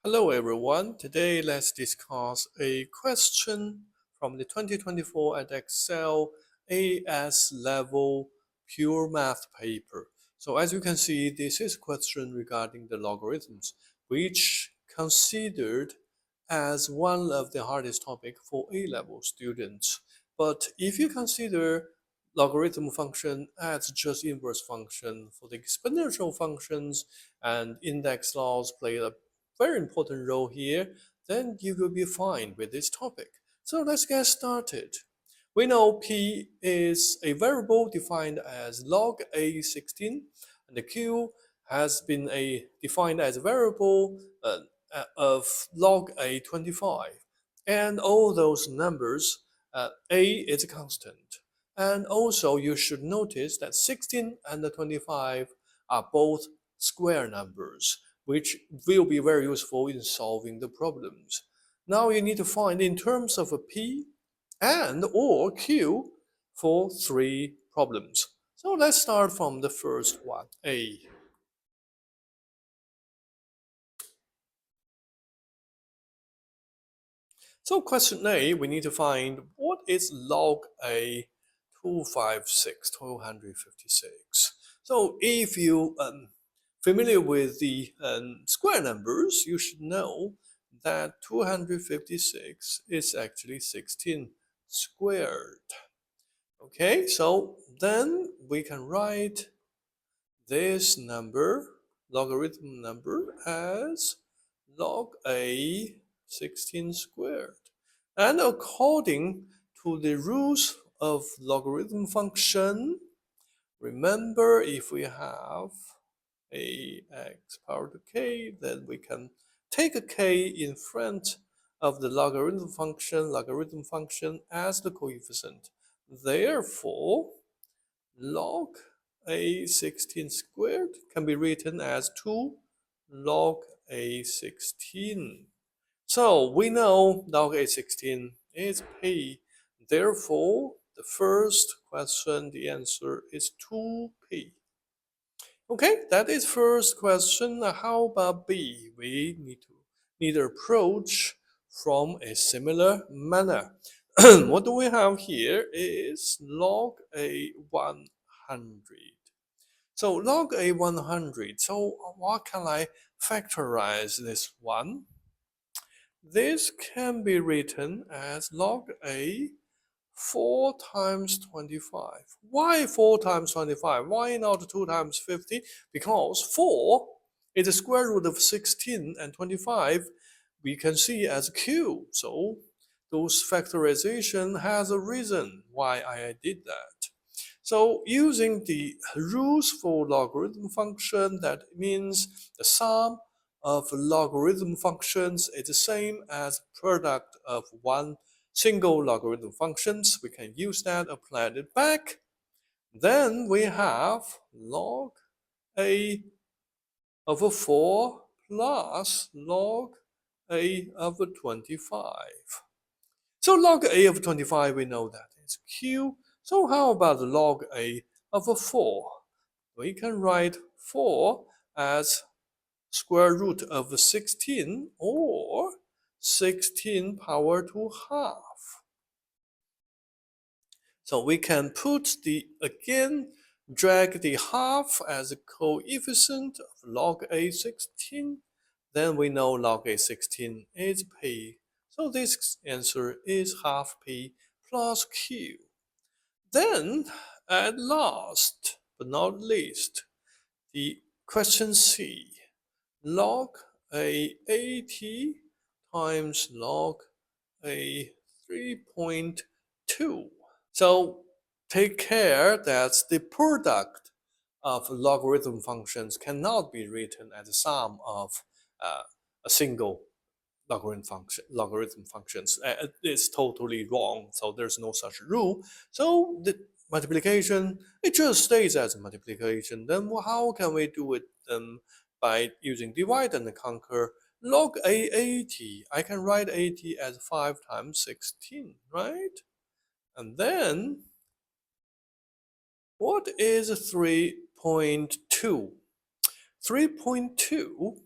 Hello everyone. Today let's discuss a question from the 2024 Edexcel AS level pure math paper. So as you can see, this is a question regarding the logarithms, which considered as one of the hardest topic for A-level students. But if you consider logarithm function as just inverse function for the exponential functions and index laws play a very important role here, then you will be fine with this topic. So let's get started. We know P is a variable defined as log A16, and the Q has been defined as a variable of log A25. And all those numbers, A is a constant. And also you should notice that 16 and 25 are both square numbers, which will be very useful in solving the problems. Now you need to find in terms of a P and or Q for three problems. So let's start from the first one, A. So question A, we need to find what is log A 256. So if you familiar with the square numbers, you should know that 256 is actually 16 squared. Okay, so then we can write this number, logarithm number, as log A 16 squared. And according to the rules of logarithm function, remember if we have ax power to k, then we can take a k in front of the logarithm function as the coefficient. Therefore, log A16 squared can be written as 2 log A16. So we know log A16 is p. Therefore, the first question, the answer is 2p. Okay, that is first question. How about B? We need to approach from a similar manner. What do we have here is log A100. So log A100. So what can I factorize this one? This can be written as log A 4 times 25. Why 4 times 25? Why not 2 times 50? Because 4 is the square root of 16 and 25 we can see as a cube. So those factorization has a reason why I did that. So using the rules for logarithm function, that means the sum of logarithm functions is the same as product of one single logarithm functions. We can use that, apply it back. Then we have log A over 4 plus log A over 25. So log A of 25, we know that is Q. So how about log A over 4? We can write 4 as square root of 16 or 16 power to half. So we can drag the half as a coefficient of log A16. Then we know log A16 is p. So this answer is half p plus q. Then, at last but not least, the question C. Log A80 times log A 3.2. So take care that the product of logarithm functions cannot be written as a sum of a single logarithm functions. It's totally wrong. So there's no such rule. So the multiplication, it just stays as a multiplication. Then how can we do it by using divide and conquer? Log A80, I can write 80 as 5 times 16, right? And then, what is 3.2? 3.2